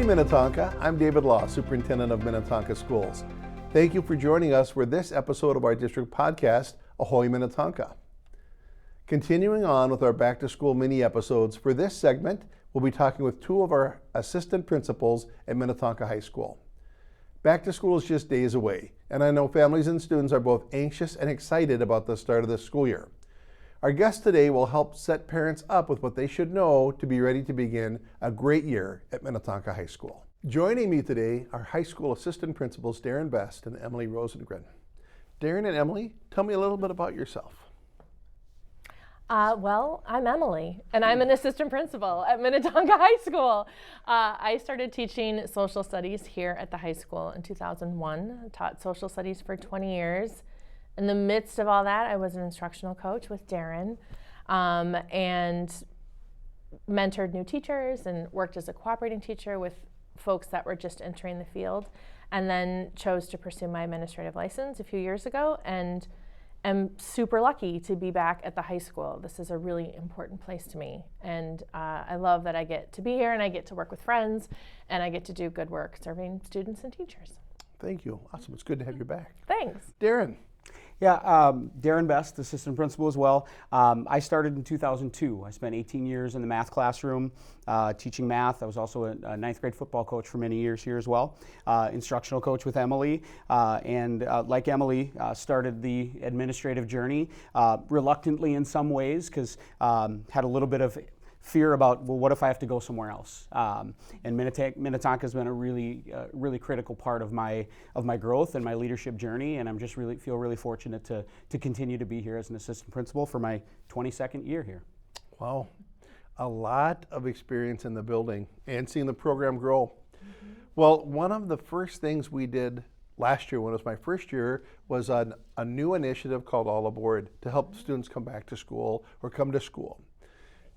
Minnetonka, I'm David Law, Superintendent of Minnetonka Schools. Thank you for joining us for this episode of our district podcast, Ahoy, Minnetonka. Continuing on with our back to school mini episodes, for this segment, we'll be talking with two of our assistant principals at Minnetonka High School. Back to school is just days away, and I know families and students are both anxious and excited about the start of the school year. Our guest today will help set parents up with what they should know to be ready to begin a great year at Minnetonka High School. Joining me today are high school assistant principals Darren Best and Emily Rosengren. Darren and Emily, tell me a little bit about yourself. Well, I'm Emily, and I'm an assistant principal at Minnetonka High School. I started teaching social studies here at the high school in 2001. I taught social studies for 20 years. In the midst of all that, I was an instructional coach with Darren and mentored new teachers and worked as a cooperating teacher with folks that were just entering the field, and then chose to pursue my administrative license a few years ago, and am super lucky to be back at the high school. This is a really important place to me, and I love that I get to be here and I get to work with friends and I get to do good work serving students and teachers. Thank you. Awesome. It's good to have you back. Thanks. Darren. Yeah, Darren Best, assistant principal as well. I started in 2002. I spent 18 years in the math classroom teaching math. I was also a ninth grade football coach for many years here as well. Instructional coach with Emily, and like Emily, started the administrative journey reluctantly in some ways, because had a little bit of fear about, well, what if I have to go somewhere else? And Minnetonka has been a really critical part of my growth and my leadership journey, and I'm just feel really fortunate to continue to be here as an assistant principal for my 22nd year here. Wow, a lot of experience in the building and seeing the program grow. Mm-hmm. Well, one of the first things we did last year, when it was my first year, was a new initiative called All Aboard to help students come back to school or come to school.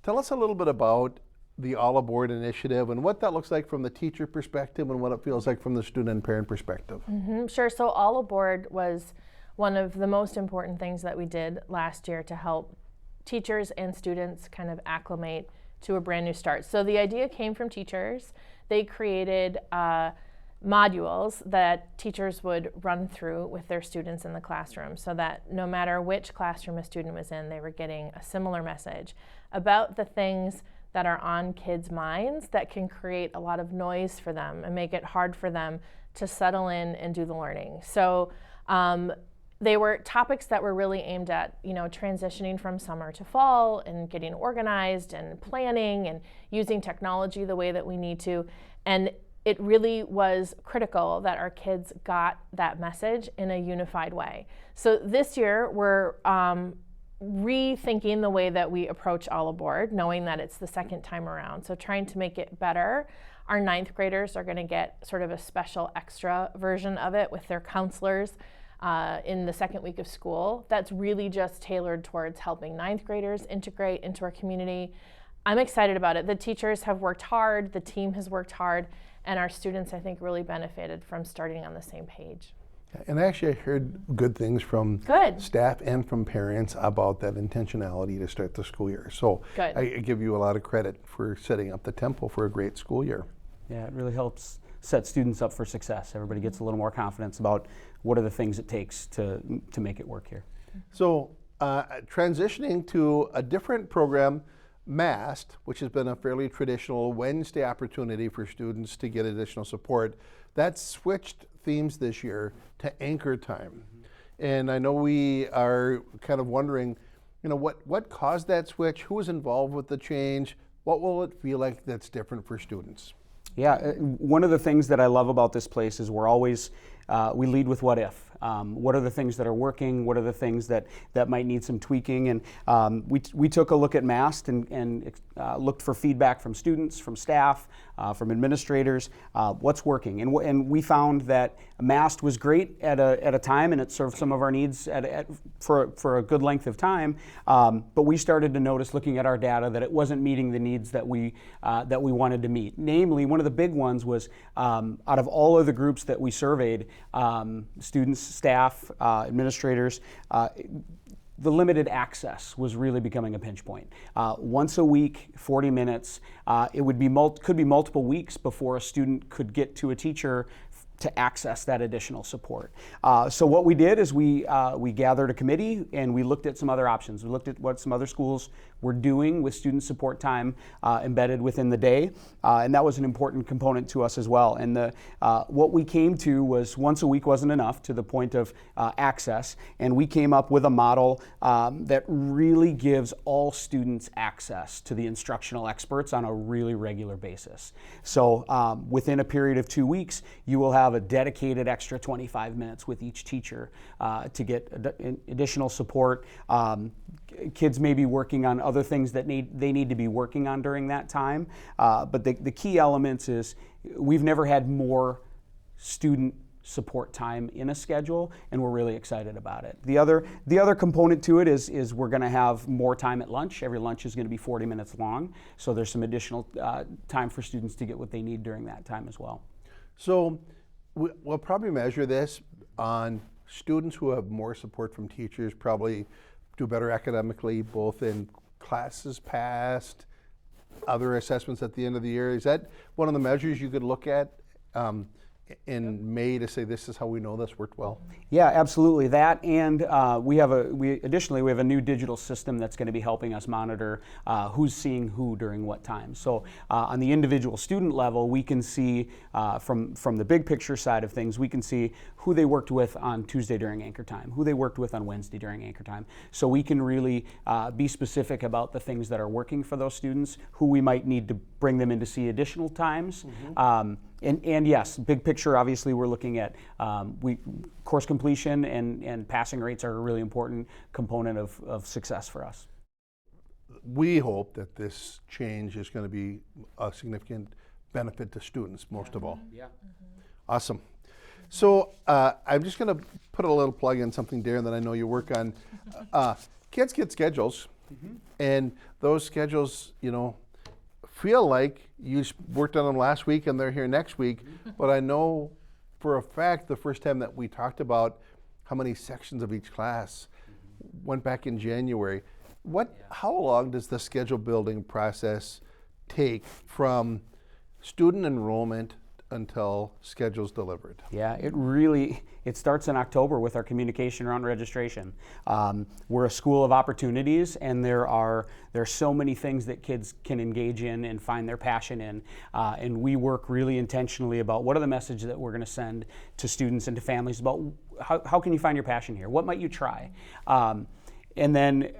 Tell us a little bit about the All Aboard initiative and what that looks like from the teacher perspective and what it feels like from the student and parent perspective. Mm-hmm. Sure. So All Aboard was one of the most important things that we did last year to help teachers and students kind of acclimate to a brand new start. So the idea came from teachers. They created modules that teachers would run through with their students in the classroom, so that no matter which classroom a student was in, they were getting a similar message about the things that are on kids' minds that can create a lot of noise for them and make it hard for them to settle in and do the learning. So they were topics that were really aimed at, transitioning from summer to fall and getting organized and planning and using technology the way that we need to. And it really was critical that our kids got that message in a unified way. So this year, we're rethinking the way that we approach All Aboard, knowing that it's the second time around. So trying to make it better. Our ninth graders are going to get sort of a special extra version of it with their counselors in the second week of school. That's really just tailored towards helping ninth graders integrate into our community. I'm excited about it. The teachers have worked hard, the team has worked hard, and our students, I think, really benefited from starting on the same page. And actually, I heard good things from staff and from parents about that intentionality to start the school year. So I give you a lot of credit for setting up the tempo for a great school year. Yeah, it really helps set students up for success. Everybody gets a little more confidence about what are the things it takes to make it work here. So transitioning to a different program, MAST, which has been a fairly traditional Wednesday opportunity for students to get additional support, that's switched themes this year to anchor time. Mm-hmm. And I know we are kind of wondering, what caused that switch? Who was involved with the change? What will it feel like that's different for students? Yeah, one of the things that I love about this place is we're always, we lead with what if. What are the things that are working? What are the things that might need some tweaking? And we took a look at MAST and looked for feedback from students, from staff, from administrators, what's working. And we found that MAST was great at a time, and it served some of our needs for a good length of time. But we started to notice, looking at our data, that it wasn't meeting the needs that we wanted to meet. Namely, one of the big ones was out of all of the groups that we surveyed, students, staff, administrators, the limited access was really becoming a pinch point. Once a week, 40 minutes, it would be could be multiple weeks before a student could get to a teacher to access that additional support. So what we did is we gathered a committee and we looked at some other options. We looked at what some other schools were doing with student support time embedded within the day, and that was an important component to us as well. And what we came to was once a week wasn't enough to the point of access, and we came up with a model that really gives all students access to the instructional experts on a really regular basis. So within a period of 2 weeks, you will have a dedicated extra 25 minutes with each teacher to get additional support. Kids may be working on other things that they need to be working on during that time, but the key elements is we've never had more student support time in a schedule, and we're really excited about it. The other component to it is we're going to have more time at lunch. Every lunch is going to be 40 minutes long, so there's some additional time for students to get what they need during that time as well. So we'll probably measure this on students who have more support from teachers, probably do better academically, both in classes passed, other assessments at the end of the year. Is that one of the measures you could look at in May to say this is how we know this worked well? Yeah, absolutely. That, and additionally we have a new digital system that's going to be helping us monitor who's seeing who during what time. So on the individual student level, we can see from the big picture side of things, we can see who they worked with on Tuesday during anchor time, who they worked with on Wednesday during anchor time. So we can really be specific about the things that are working for those students, who we might need to bring them in to see additional times. Mm-hmm. And yes, big picture, obviously we're looking at course completion and passing rates are a really important component of success for us. We hope that this change is going to be a significant benefit to students, most of all. Yeah. Awesome. So I'm just going to put a little plug in something, Darren, that I know you work on. Kids get schedules, and those schedules, feel like you worked on them last week and they're here next week, but I know for a fact the first time that we talked about how many sections of each class went back in January. How long does the schedule building process take from student enrollment until schedules delivered? Yeah, it starts in October with our communication around registration. We're a school of opportunities, and there are so many things that kids can engage in and find their passion in, and we work really intentionally about what are the messages that we're going to send to students and to families about how can you find your passion here? What might you try? And then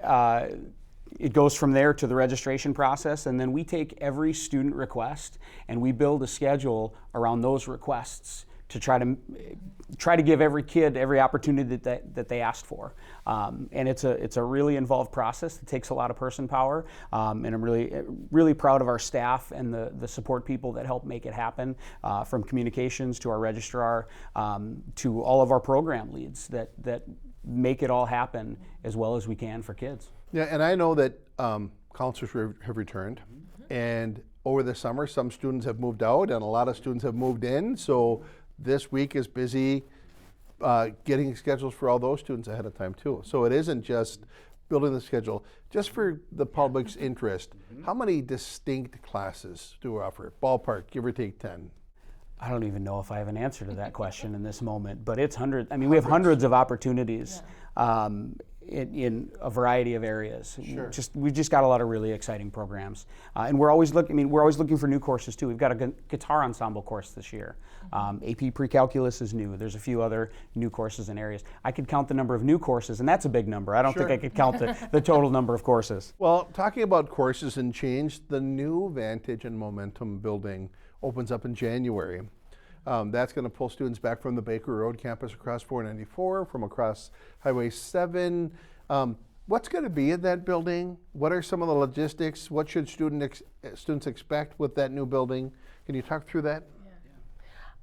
it goes from there to the registration process, and then we take every student request and we build a schedule around those requests to try to give every kid every opportunity that they asked for. And it's a really involved process. It takes a lot of person power, and I'm really proud of our staff and the support people that help make it happen, from communications to our registrar, to all of our program leads that make it all happen as well as we can for kids. Yeah, and I know that counselors have returned, and over the summer some students have moved out and a lot of students have moved in, so this week is busy getting schedules for all those students ahead of time too. So it isn't just building the schedule. Just for the public's interest, how many distinct classes do we offer? Ballpark, give or take 10. I don't even know if I have an answer to that question in this moment, but it's hundreds. I mean, we have hundreds of opportunities. Yeah. In a variety of areas. Sure. We've just got a lot of really exciting programs, and we're always looking for new courses too. We've got a guitar ensemble course this year. AP Pre-Calculus is new. There's a few other new courses in areas. I could count the number of new courses, and that's a big number. I don't think I could count the total number of courses. Well, talking about courses and change, the new Vantage and Momentum building opens up in January. That's going to pull students back from the Baker Road campus across 494, from across Highway 7. What's going to be in that building? What are some of the logistics? What should students expect with that new building? Can you talk through that? Yeah.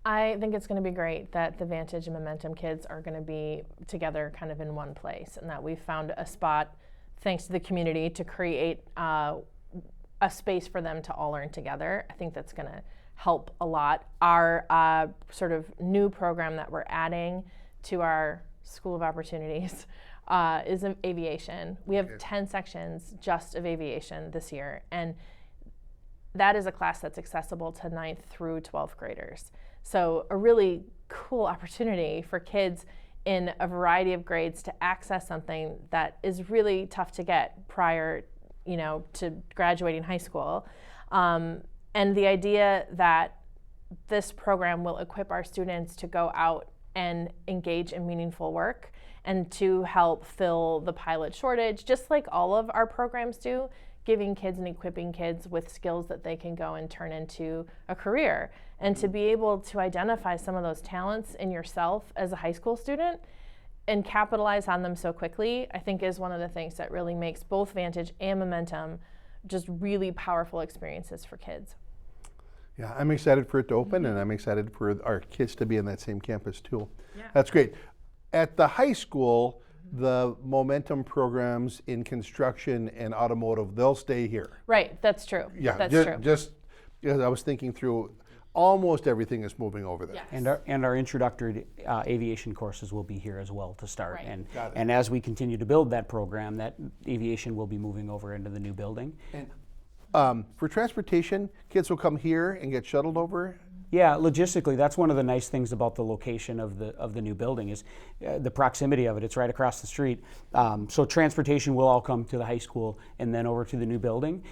I think it's going to be great that the Vantage and Momentum kids are going to be together kind of in one place, and that we've found a spot, thanks to the community, to create a space for them to all learn together. I think that's going to help a lot. Our sort of new program that we're adding to our School of Opportunities is aviation. We have 10 sections just of aviation this year, and that is a class that's accessible to 9th through 12th graders. So a really cool opportunity for kids in a variety of grades to access something that is really tough to get prior, to graduating high school. And the idea that this program will equip our students to go out and engage in meaningful work and to help fill the pilot shortage, just like all of our programs do, giving kids and equipping kids with skills that they can go and turn into a career. And to be able to identify some of those talents in yourself as a high school student and capitalize on them so quickly, I think is one of the things that really makes both Vantage and Momentum just really powerful experiences for kids. Yeah, I'm excited for it to open, and I'm excited for our kids to be in that same campus too. Yeah. That's great. At the high school, the Momentum programs in construction and automotive, they'll stay here. Right, that's true. Yeah, that's true. Just as I was thinking through, almost everything is moving over there. Yes. And our introductory aviation courses will be here as well to start. Right. And as we continue to build that program, that aviation will be moving over into the new building. And for transportation, kids will come here and get shuttled over. Yeah, logistically, that's one of the nice things about the location of the new building is the proximity of it. It's right across the street. So transportation will all come to the high school and then over to the new building.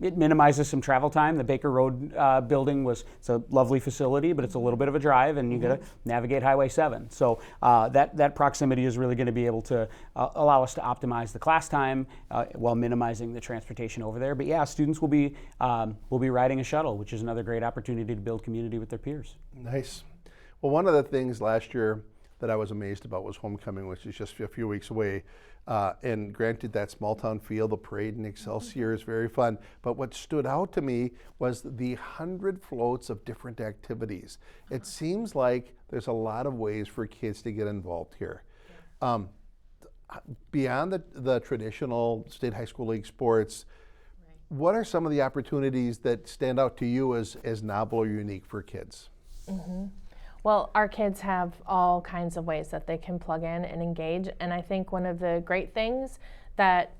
It minimizes some travel time. The Baker Road building it's a lovely facility, but it's a little bit of a drive, and you got to navigate Highway 7. So that proximity is really going to be able to allow us to optimize the class time while minimizing the transportation over there. But yeah, students will be riding a shuttle, which is another great opportunity to build community with their peers. Nice. Well, one of the things last year that I was amazed about was homecoming, which is just a few weeks away. And granted, that small town feel, the parade in Excelsior is very fun. But what stood out to me was the 100 floats of different activities. It seems like there's a lot of ways for kids to get involved here. Beyond the traditional state high school league sports, what are some of the opportunities that stand out to you as novel or unique for kids? Well, our kids have all kinds of ways that they can plug in and engage, and I think one of the great things that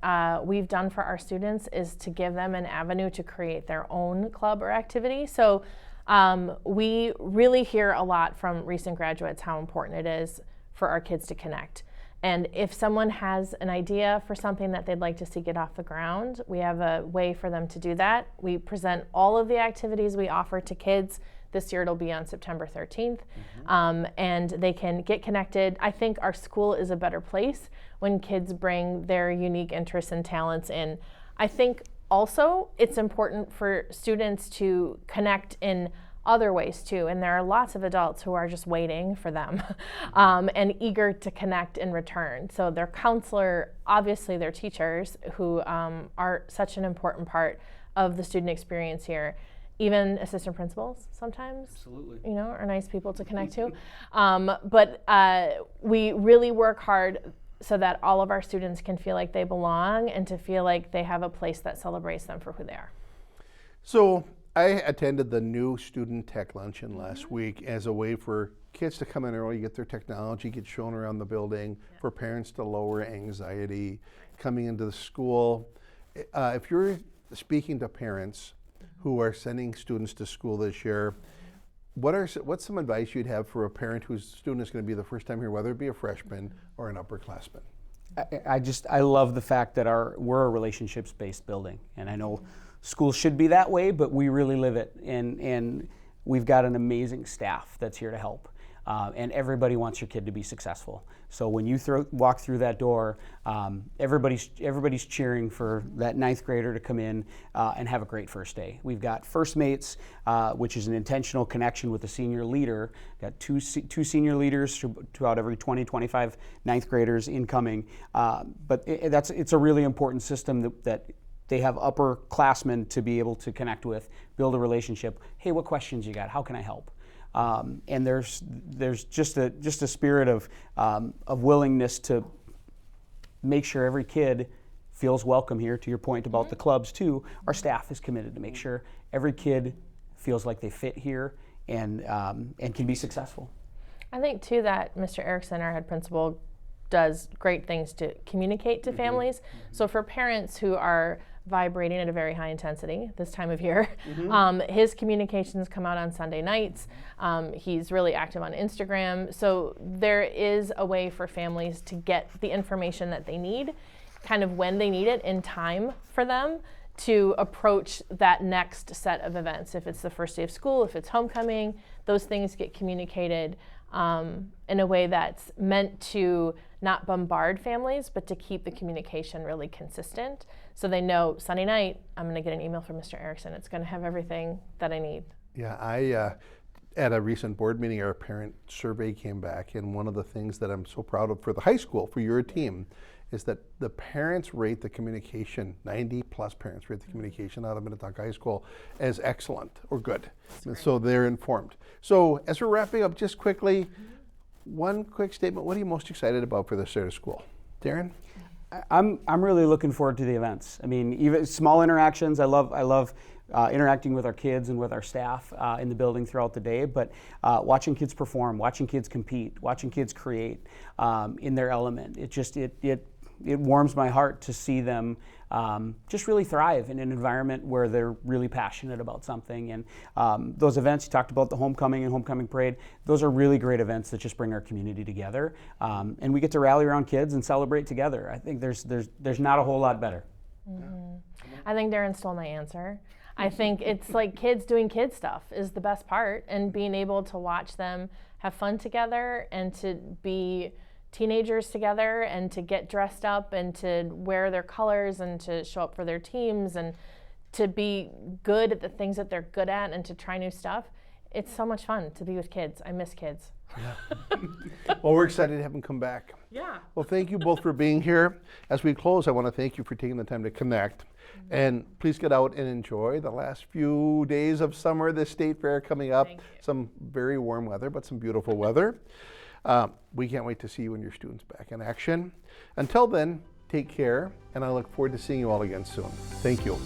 we've done for our students is to give them an avenue to create their own club or activity. So we really hear a lot from recent graduates how important it is for our kids to connect. And if someone has an idea for something that they'd like to see get off the ground, we have a way for them to do that. We present all of the activities we offer to kids. This year it'll be on September 13th, and they can get connected. I think our school is a better place when kids bring their unique interests and talents in. I think also it's important for students to connect in other ways too, and there are lots of adults who are just waiting for them and eager to connect in return. So their counselor, obviously their teachers, who are such an important part of the student experience here. Even assistant principals sometimes, absolutely, are nice people to connect to. But we really work hard so that all of our students can feel like they belong and to feel like they have a place that celebrates them for who they are. So I attended the new student tech luncheon last week as a way for kids to come in early, get their technology, get shown around the building, for parents to lower anxiety coming into the school. If you're speaking to parents who are sending students to school this year, what's some advice you'd have for a parent whose student is going to be the first time here, whether it be a freshman or an upperclassman? I love the fact that we're a relationships-based building, and I know schools should be that way, but we really live it, and we've got an amazing staff that's here to help, and everybody wants your kid to be successful. So when you walk through that door, everybody's cheering for that 9th grader to come in and have a great first day. We've got First Mates, which is an intentional connection with the senior leader. Got two senior leaders throughout every 20-25 9th graders incoming, but it's a really important system that they have upperclassmen to be able to connect with, build a relationship. Hey, what questions you got? How can I help? And there's just a spirit of willingness to make sure every kid feels welcome here. To your point about the clubs too, our staff is committed to make sure every kid feels like they fit here and can be successful. I think too that Mr. Erickson, our head principal, does great things to communicate to families. So for parents who are vibrating at a very high intensity this time of year, his communications come out on Sunday nights. He's really active on Instagram. So there is a way for families to get the information that they need, kind of when they need it, in time for them to approach that next set of events. If it's the first day of school, if it's homecoming, those things get communicated in a way that's meant to not bombard families, but to keep the communication really consistent. So they know Sunday night, I'm going to get an email from Mr. Erickson. It's going to have everything that I need. Yeah, at a recent board meeting, our parent survey came back, and one of the things that I'm so proud of for the high school, for your team, is that the parents rate the communication, 90+ parents rate the communication out of Minnetonka High School as excellent or good. So they're informed. So as we're wrapping up, just quickly, one quick statement. What are you most excited about for the start of school? Darren? I'm really looking forward to the events. I mean, even small interactions. I love interacting with our kids and with our staff in the building throughout the day, but watching kids perform, watching kids compete, watching kids create in their element. It warms my heart to see them just really thrive in an environment where they're really passionate about something. And those events, you talked about the homecoming and homecoming parade, those are really great events that just bring our community together. And we get to rally around kids and celebrate together. I think there's not a whole lot better. I think Darren stole my answer. I think it's like kids doing kid stuff is the best part, and being able to watch them have fun together and to be teenagers together and to get dressed up and to wear their colors and to show up for their teams and to be good at the things that they're good at and to try new stuff. It's so much fun to be with kids. I miss kids. Yeah. Well, we're excited to have them come back. Yeah. Well, thank you both for being here. As we close, I want to thank you for taking the time to connect. And please get out and enjoy the last few days of summer, the state fair coming up. Some very warm weather, but some beautiful weather. We can't wait to see you and your students back in action. Until then, take care, and I look forward to seeing you all again soon. Thank you.